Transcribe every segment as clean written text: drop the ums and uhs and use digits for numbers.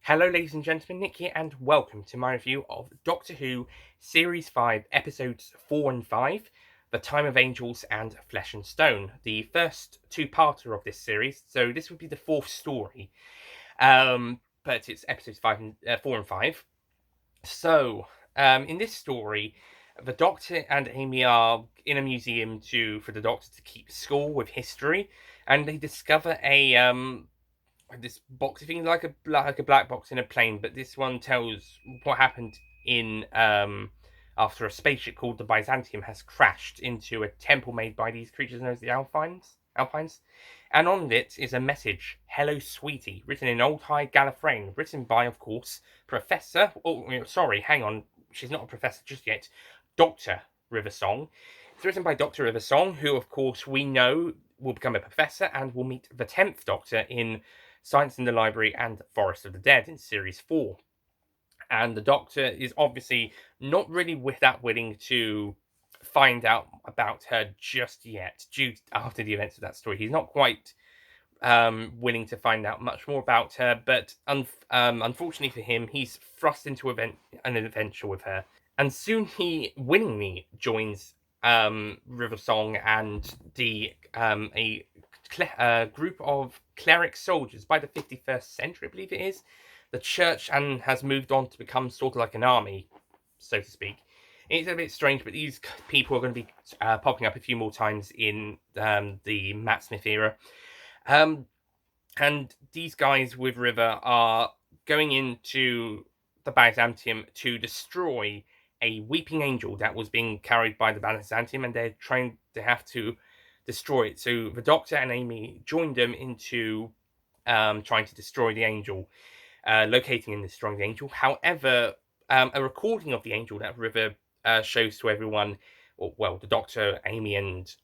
Hello, ladies and gentlemen, Nick here, and welcome to my review of Doctor Who Series 5, Episodes 4 and 5, The Time of Angels and Flesh and Stone, the first two-parter of this series. So this would be the fourth story, but it's Episodes 4 and 5. So, in this story, the Doctor and Amy are in a museum for the Doctor to keep score with history, and they discover this box thing like a black box in a plane, but this one tells what happened in after a spaceship called the Byzantium has crashed into a temple made by these creatures known as the Alpines. And on it is a message, "Hello, sweetie," written in Old High Gallifreyan, written by, of course, Professor. Oh, sorry, hang on, she's not a professor just yet. Doctor River Song. It's written by Doctor River Song, who, of course, we know will become a professor and will meet the 10th Doctor in Science in the Library and Forest of the Dead in Series 4. And the Doctor is obviously not really that willing to find out about her just yet, after the events of that story. He's not quite willing to find out much more about her, but unfortunately for him, he's thrust into an adventure with her. And soon he willingly joins River Song and a group of cleric soldiers by the 51st century, I believe it is. The church and has moved on to become sort of like an army, so to speak. It's a bit strange, but these people are going to be popping up a few more times in the Matt Smith era. And these guys with River are going into the Byzantium to destroy a weeping angel that was being carried by the Byzantium, and they have to destroy it. So the Doctor and Amy joined them into trying to destroy the angel, locating and destroying the angel. However, a recording of the angel that River shows to everyone, the Doctor, Amy, and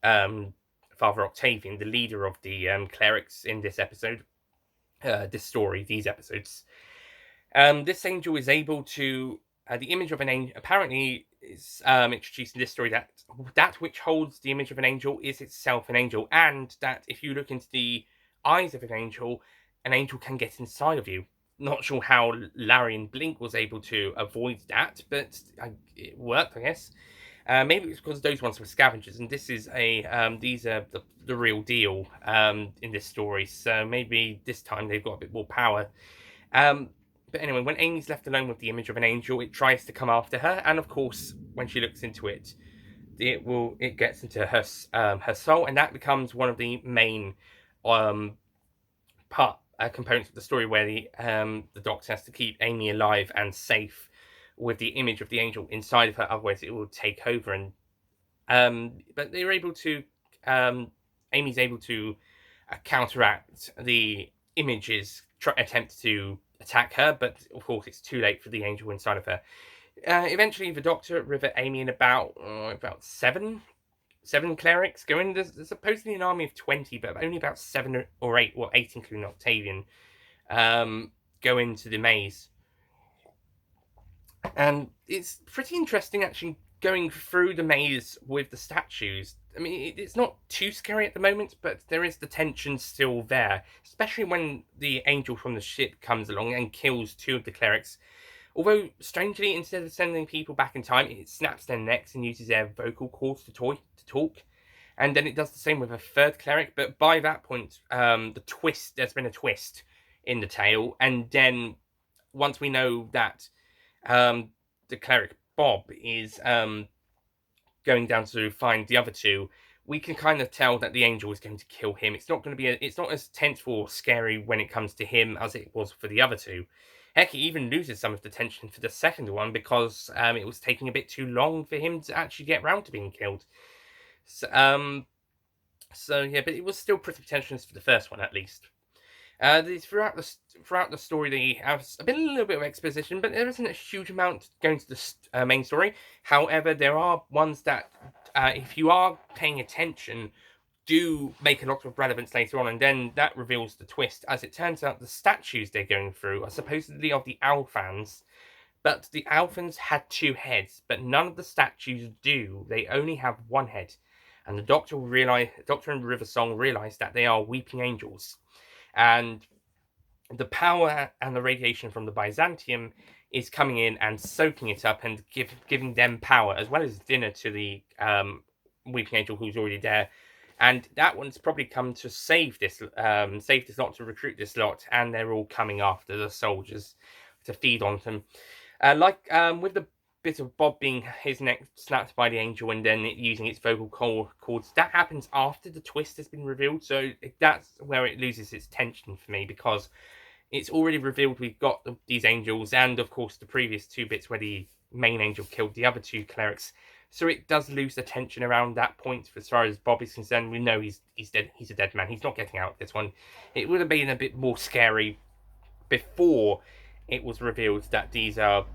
Father Octavian, the leader of the clerics in this episode, these episodes. This angel is able to. The image of an angel apparently is introduced in this story that which holds the image of an angel is itself an angel, and that if you look into the eyes of an angel can get inside of you. Not sure how Larry and Blink was able to avoid that, but it worked, I guess. Maybe it's because those ones were scavengers, and these are the real deal in this story. So maybe this time they've got a bit more power. But anyway, when Amy's left alone with the image of an angel, it tries to come after her, and of course, when she looks into it, it gets into her soul, and that becomes one of the main um, components of the story where the Doctor has to keep Amy alive and safe with the image of the angel inside of her, otherwise it will take over. And but they're able to. Amy's able to counteract the image's attempt to attack her, but of course it's too late for the angel inside of her. Eventually, the Doctor, River, Amy, and about seven clerics go in. There's supposedly an army of 20, but only about 7 or 8, or 8 including Octavian, go into the maze. And it's pretty interesting actually going through the maze with the statues. I mean, it's not too scary at the moment, but there is the tension still there, especially when the angel from the ship comes along and kills two of the clerics. Although, strangely, instead of sending people back in time, it snaps their necks and uses their vocal cords to talk. And then it does the same with a third cleric, but by that point, there's been a twist in the tale, and then once we know that the cleric Bob is going down to find the other two, we can kind of tell that the angel is going to kill him. It's not going to be it's not as tense or scary when it comes to him as it was for the other two. Heck, he even loses some of the tension for the second one because it was taking a bit too long for him to actually get round to being killed. So yeah, but it was still pretty tensionless for the first one at least. Throughout the story, they have a little bit of exposition, but there isn't a huge amount going to the main story. However, there are ones that, if you are paying attention, do make a lot of relevance later on, and then that reveals the twist. As it turns out, the statues they're going through are supposedly of the Alphans, but the Alphans had two heads, but none of the statues do. They only have one head, and the Doctor and River Song realize that they are weeping angels. And the power and the radiation from the Byzantium is coming in and soaking it up and giving them power as well as dinner to the Weeping Angel who's already there. And that one's probably come to save this lot, to recruit this lot, and they're all coming after the soldiers to feed on them. With the bit of Bob being his neck snapped by the angel and then using its vocal cords, that happens after the twist has been revealed. So that's where it loses its tension for me, because it's already revealed we've got these angels, and of course the previous two bits where the main angel killed the other two clerics. So it does lose the tension around that point. As far as Bob is concerned, we know he's dead. He's a dead man. He's not getting out this one. It would have been a bit more scary before it was revealed that these are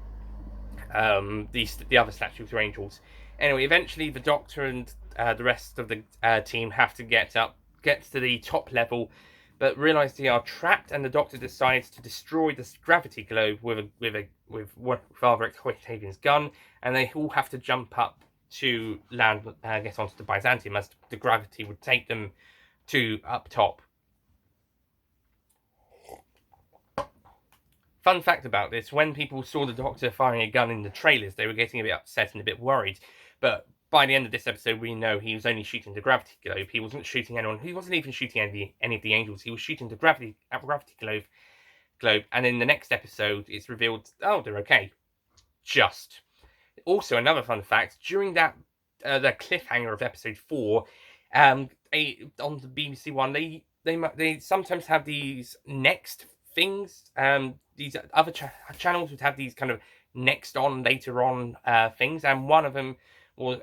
the other statues are angels. Anyway, eventually the Doctor and the rest of the team have to get to the top level, but realize they are trapped, and the Doctor decides to destroy this gravity globe with Father Octavian's gun, and they all have to jump up to land, get onto the Byzantium, as the gravity would take them to up top. Fun fact about this, when people saw the Doctor firing a gun in the trailers, they were getting a bit upset and a bit worried. But by the end of this episode, we know he was only shooting the gravity globe. He wasn't shooting anyone. He wasn't even shooting any of the angels. He was shooting the gravity globe. And in the next episode, it's revealed, oh, they're okay. Just. Also, another fun fact, during that the cliffhanger of episode 4, on the BBC One, they sometimes have these next things. These other channels would have these kind of next on, later on things, and one of them was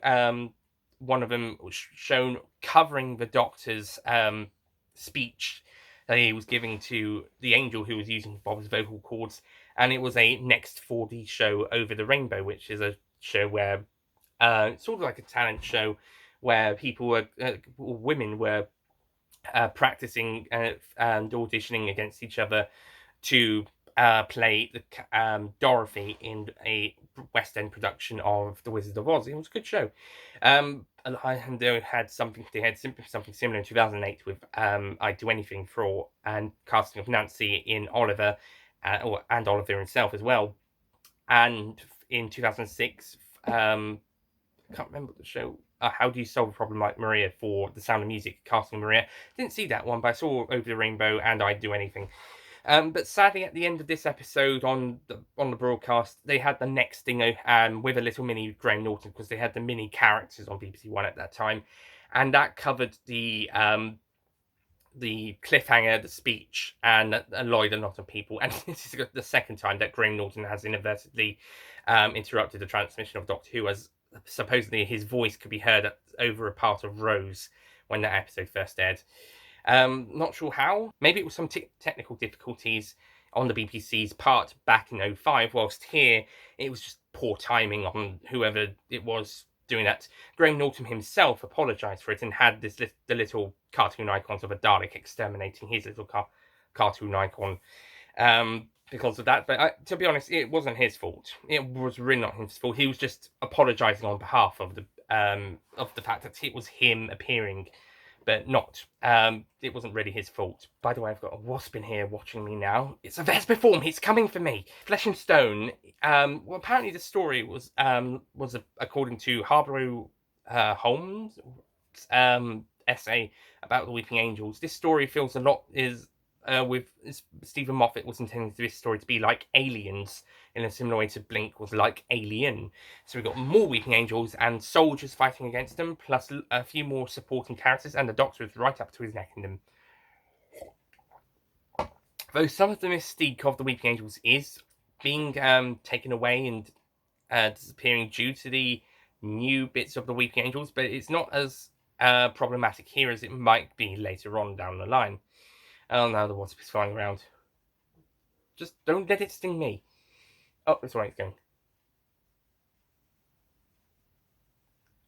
shown covering the Doctor's speech that he was giving to the angel who was using Bob's vocal cords, and it was a next 4D show, Over the Rainbow, which is a show where sort of like a talent show where women were practicing and auditioning against each other to play Dorothy in a West End production of The Wizard of Oz. It was a good show. They had something similar in 2008 with I'd Do Anything For, and casting of Nancy in Oliver, and Oliver himself as well. And in 2006, I can't remember the show. How Do You Solve a Problem Like Maria, for The Sound of Music, casting Maria. Didn't see that one, but I saw Over the Rainbow and I'd Do Anything. But sadly, at the end of this episode on the broadcast, they had the next thing with a little mini Graham Norton, because they had the mini characters on BBC One at that time, and that covered the cliffhanger, the speech, and annoyed a lot of people. And this is the second time that Graham Norton has inadvertently interrupted the transmission of Doctor Who, as supposedly his voice could be heard over a part of Rose when that episode first aired. Not sure how. Maybe it was some technical difficulties on the BBC's part back in 2005, whilst here it was just poor timing on whoever it was doing that. Graham Norton himself apologised for it and had the little cartoon icons of a Dalek exterminating his little cartoon icon because of that. But to be honest, it wasn't his fault. It was really not his fault. He was just apologising on behalf of the fact that it was him appearing, but not. It wasn't really his fault. By the way, I've got a wasp in here watching me now. It's a Vespiform. It's coming for me. Flesh and Stone. Well, apparently the story was according to Harborough Holmes' essay about the Weeping Angels. This story feels a lot with Stephen Moffat was intending this story to be like Aliens, in a similar way to Blink was like Alien. So we've got more Weeping Angels and soldiers fighting against them, plus a few more supporting characters, and the Doctor is right up to his neck in them. Though some of the mystique of the Weeping Angels is being taken away and disappearing due to the new bits of the Weeping Angels, but it's not as problematic here as it might be later on down the line. Oh, now the wasp is flying around. Just don't let it sting me. Oh, that's right, it's going.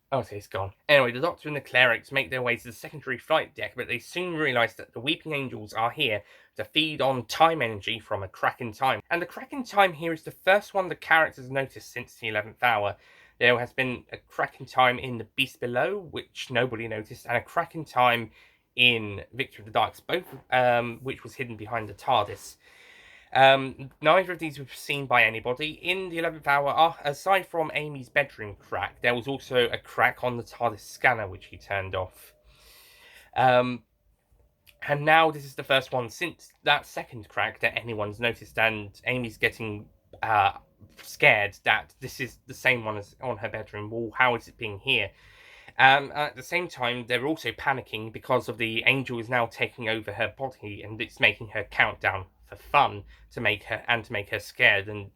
Oh, okay, it's gone. Anyway, the Doctor and the clerics make their way to the secondary flight deck, but they soon realise that the Weeping Angels are here to feed on time energy from a crack in time. And the crack in time here is the first one the characters noticed since the 11th hour. There has been a crack in time in The Beast Below, which nobody noticed, and a crack in time in Victory of the Daleks, both which was hidden behind the TARDIS. Neither of these were seen by anybody. In the 11th hour, aside from Amy's bedroom crack, there was also a crack on the TARDIS scanner, which he turned off. And now this is the first one since that second crack that anyone's noticed, and Amy's getting scared that this is the same one as on her bedroom wall. How is it being here? At the same time, they're also panicking because of the angel is now taking over her body, and it's making her count down for fun to make her scared. And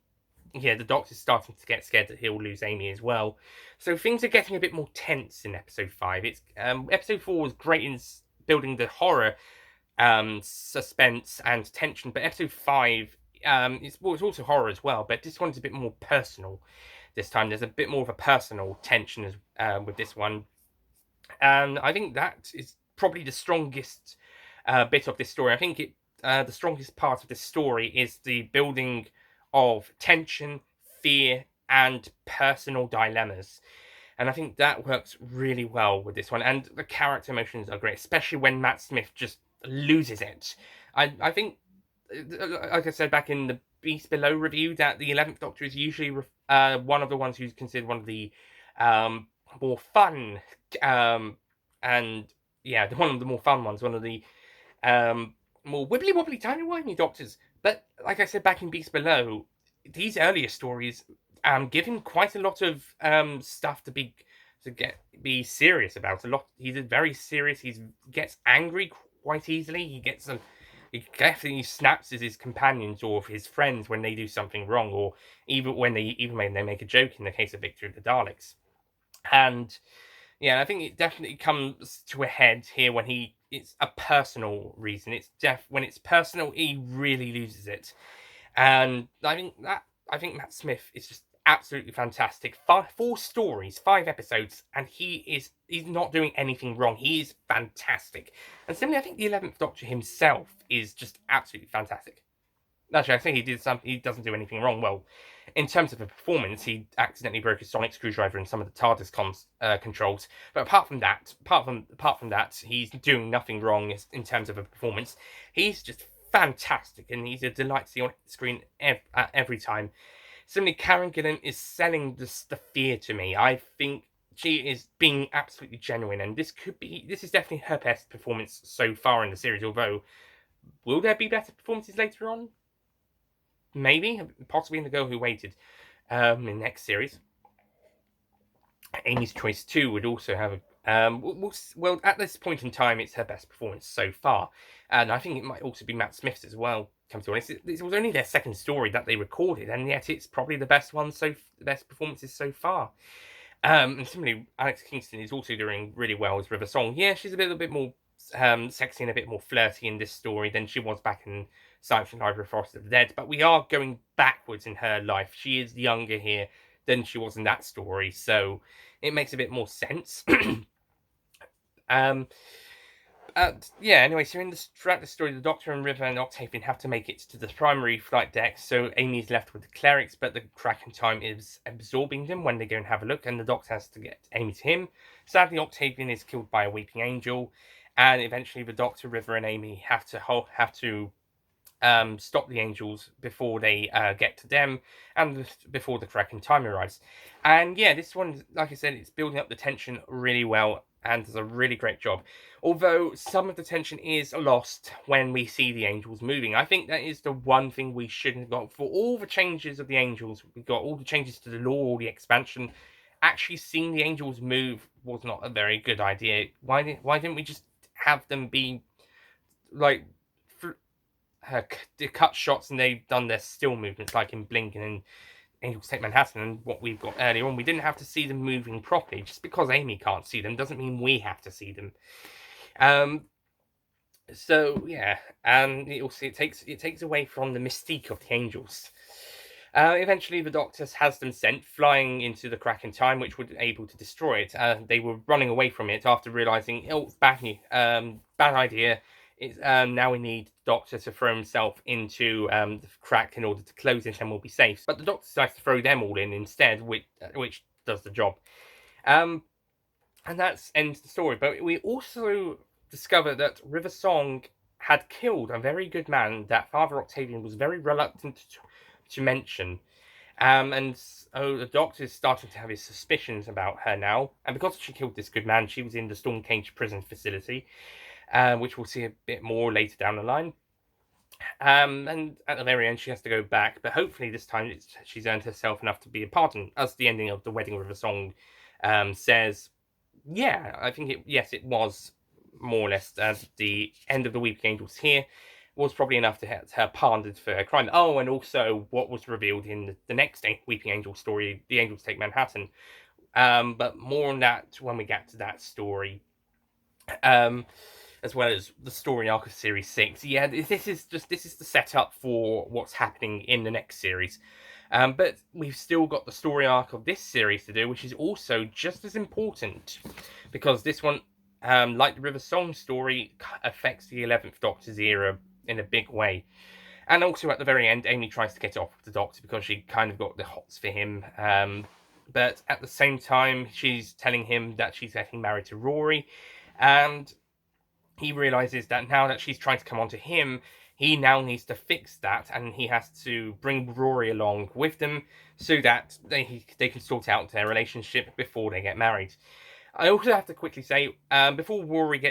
yeah, the Doctor's starting to get scared that he'll lose Amy as well. So things are getting a bit more tense in episode 5. It's episode 4 was great in building the horror, suspense and tension, but episode 5 it's also horror as well, but this one's a bit more personal. This time there's a bit more of a personal tension with this one, and I think that is probably the strongest bit of this story. I think the strongest part of this story is the building of tension, fear, and personal dilemmas. And I think that works really well with this one. And the character emotions are great, especially when Matt Smith just loses it. I think, like I said back in the Beast Below review, that the 11th Doctor is usually one of the ones who's considered one of the more fun, and yeah, one of the more fun ones, one of the more wibbly wobbly, tiny wimey Doctors. But like I said back in Beast Below, these earlier stories give him quite a lot of stuff to be serious about. He's very serious. He gets angry quite easily. He definitely snaps at his companions or his friends when they do something wrong, or even when they make a joke. In the case of Victory of the Daleks, and yeah, I think it definitely comes to a head here when it's a personal reason. When it's personal, he really loses it, and I think Matt Smith is just absolutely fantastic. 4 stories, 5 episodes, and he's not doing anything wrong. He is fantastic. And similarly, I think the 11th Doctor himself is just absolutely fantastic. Actually, I think he doesn't do anything wrong. Well, in terms of a performance, he accidentally broke his sonic screwdriver in some of the TARDIS controls. But apart from that, he's doing nothing wrong in terms of a performance. He's just fantastic, and he's a delight to see on screen every time. Similarly, Karen Gillan is selling the fear to me. I think she is being absolutely genuine, and this is definitely her best performance so far in the series. Although, will there be better performances later on? Maybe, possibly in The Girl Who Waited, in the next series. Amy's Choice 2 would also have well, at this point in time, it's her best performance so far, and I think it might also be Matt Smith's as well. Come to honest, it was only their second story that they recorded, and yet it's probably the best performances so far. And similarly, Alex Kingston is also doing really well as River Song. Yeah, she's a little bit more sexy and a bit more flirty in this story than she was back in Silence and Library of Forest of the Dead, but we are going backwards in her life. She is younger here than she was in that story, so it makes a bit more sense. Anyway, so throughout the story, the Doctor and River and Octavian have to make it to the primary flight deck, so Amy's left with the clerics, but the crack in time is absorbing them when they go and have a look, and the Doctor has to get Amy to him. Sadly, Octavian is killed by a weeping angel, and eventually the Doctor, River, and Amy have to stop the angels before they get to them, and before the crack in time arrives. And yeah, this one, like I said, it's building up the tension really well, and does a really great job. Although some of the tension is lost when we see the angels moving. I think that is the one thing we shouldn't have got. For all the changes of the angels, we got all the changes to the lore, all the expansion. Actually seeing the angels move was not a very good idea. Why didn't we just have them be like cut shots, and they've done their still movements like in Blink and in Angels Take Manhattan and what we've got earlier on? We didn't have to see them moving properly. Just because Amy can't see them doesn't mean we have to see them. So yeah, and it takes away from the mystique of the angels. Eventually, the Doctor has them sent flying into the crack in time, which would be able to destroy it. They were running away from it after realizing, bad idea. It's now we need Doctor to throw himself into the crack in order to close it, and we'll be safe. But the Doctor decides to throw them all in instead, which does the job. And that ends the story. But we also discover that River Song had killed a very good man that Father Octavian was very reluctant to mention. And so the Doctor is starting to have his suspicions about her now. And because she killed this good man, she was in the Stormcage prison facility, which we'll see a bit more later down the line. And at the very end, she has to go back, but hopefully this time she's earned herself enough to be a pardon, as the ending of the Wedding River Song says. Yeah, I think it was more or less the end of the Weeping Angels here was probably enough to have her pardoned for her crime. Oh, and also what was revealed in the next Weeping Angel story, The Angels Take Manhattan. But more on that when we get to that story. As well as the story arc of Series 6. Yeah, this is the setup for what's happening in the next series. But we've still got the story arc of this series to do, which is also just as important, because this one, like the River Song story, affects the 11th Doctor's era in a big way. And also at the very end, Amy tries to get off the Doctor because she kind of got the hots for him. But at the same time, she's telling him that she's getting married to Rory, and he realizes that now that she's trying to come on to him, he now needs to fix that, and he has to bring Rory along with them so that they can sort out their relationship before they get married. I also have to quickly say, before Rory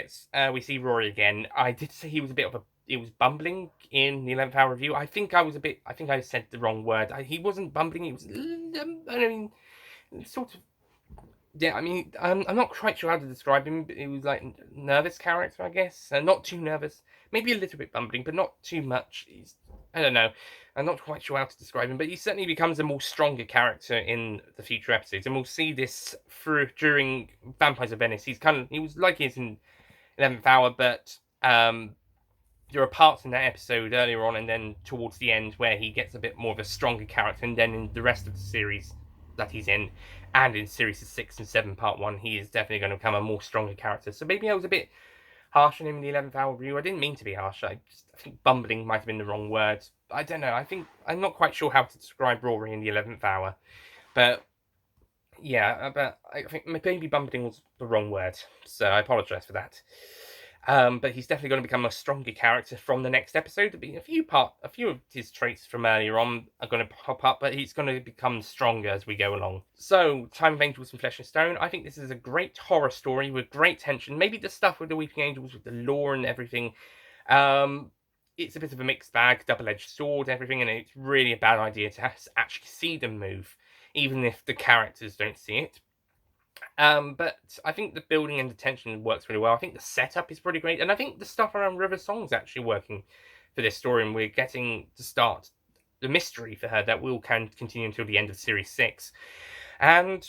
we see Rory again, I did say he was bumbling in the 11th Hour review. I think I said the wrong word. He wasn't bumbling, he was, sort of. Yeah, I mean, I'm not quite sure how to describe him. He was like nervous character, I guess. Not too nervous. Maybe a little bit bumbling, but not too much. I don't know. I'm not quite sure how to describe him, but he certainly becomes a more stronger character in the future episodes, and we'll see this during Vampires of Venice. He was like he is in 11th Hour, but there are parts in that episode earlier on and then towards the end where he gets a bit more of a stronger character, and then in the rest of the series that he's in, and in series 6 and 7 part 1, he is definitely going to become a more stronger character. So maybe I was a bit harsh on him in the 11th Hour review. I didn't mean to be harsh. I think bumbling might have been the wrong word. I don't know. I'm not quite sure how to describe Rory in the 11th Hour. But yeah, but I think maybe bumbling was the wrong word. So I apologise for that. But he's definitely going to become a stronger character from the next episode. A few of his traits from earlier on are going to pop up, but he's going to become stronger as we go along. So, Time of Angels and Flesh and Stone. I think this is a great horror story with great tension. Maybe the stuff with the Weeping Angels, with the lore and everything, it's a bit of a mixed bag, double-edged sword, everything, and it's really a bad idea to actually see them move, even if the characters don't see it. But I think the building and the tension works really well. I think the setup is pretty great, and I think the stuff around River Song is actually working for this story, and we're getting to start the mystery for her that will continue until the end of Series 6. And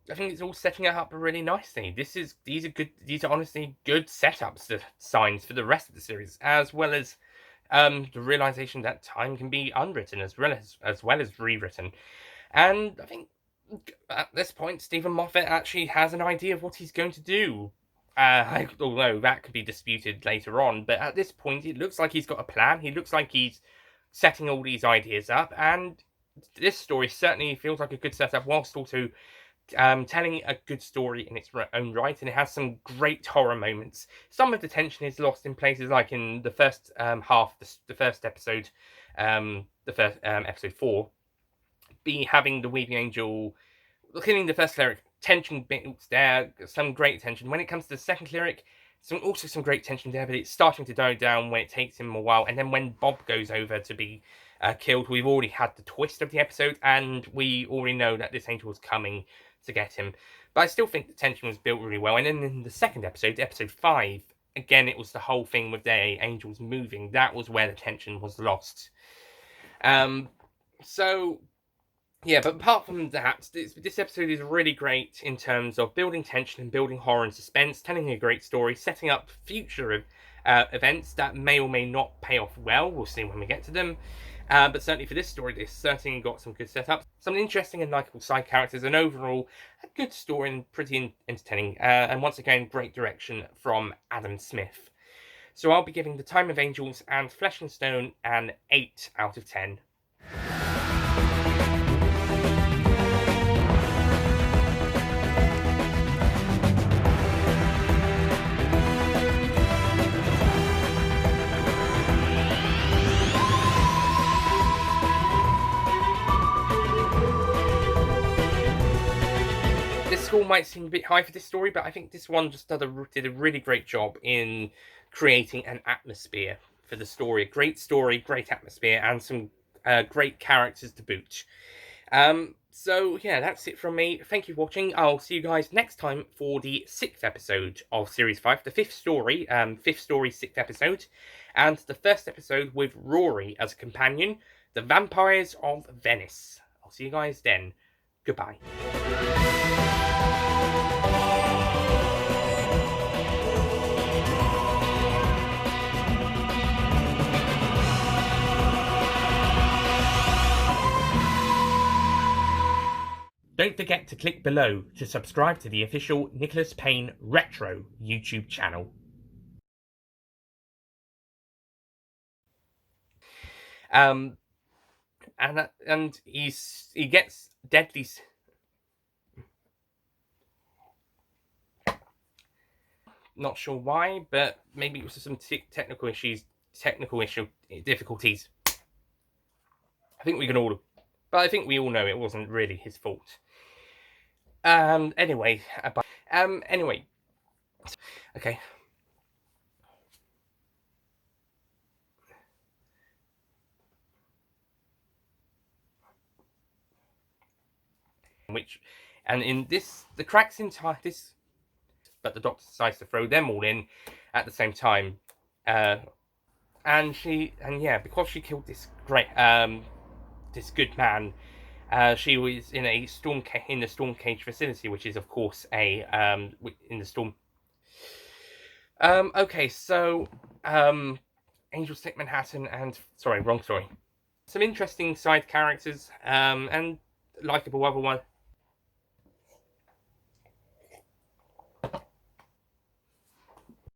I think it's all setting it up really nicely. These are honestly good setups, signs for the rest of the series, as well as the realization that time can be unwritten as well as rewritten. And I think at this point, Stephen Moffat actually has an idea of what he's going to do. Although that could be disputed later on, but at this point, it looks like he's got a plan. He looks like he's setting all these ideas up, and this story certainly feels like a good setup, whilst also telling a good story in its own right, and it has some great horror moments. Some of the tension is lost in places like in the first half, the first episode, episode 4. Having the Weeping Angel killing the first cleric, tension builds there, some great tension. When it comes to the second cleric, also some great tension there, but it's starting to die down when it takes him a while. And then when Bob goes over to be killed, we've already had the twist of the episode, and we already know that this angel was coming to get him. But I still think the tension was built really well. And then in the second episode, episode 5, again, it was the whole thing with the angels moving. That was where the tension was lost. So yeah, but apart from that, this episode is really great in terms of building tension and building horror and suspense, telling a great story, setting up future events that may or may not pay off well. We'll see when we get to them. But certainly for this story, this certainly got some good setups, some interesting and likeable side characters, and overall a good story and pretty entertaining. And once again, great direction from Adam Smith. So I'll be giving The Time of Angels and Flesh and Stone an 8 out of 10. might seem a bit high for this story, but I think this one just did a really great job in creating an atmosphere for the story. A great story, great atmosphere, and some great characters to boot. So yeah, that's it from me. Thank you for watching. I'll see you guys next time for the 6th episode of Series 5, the 5th story, 6th episode, and the first episode with Rory as a companion, The Vampires of Venice. I'll see you guys then. Goodbye. Don't forget to click below to subscribe to the official Nicholas Payne Retro YouTube channel. And he gets deadly. Not sure why, but maybe it was some technical difficulties. I think we can all, but I think we all know it wasn't really his fault. Anyway, okay. And in this, the cracks in this, but the Doctor decides to throw them all in at the same time. And because she killed this this good man, she was in a in the storm cage facility, which is of course a in the storm. Okay, so Angels Take Manhattan and wrong story. Some interesting side characters and likable other one.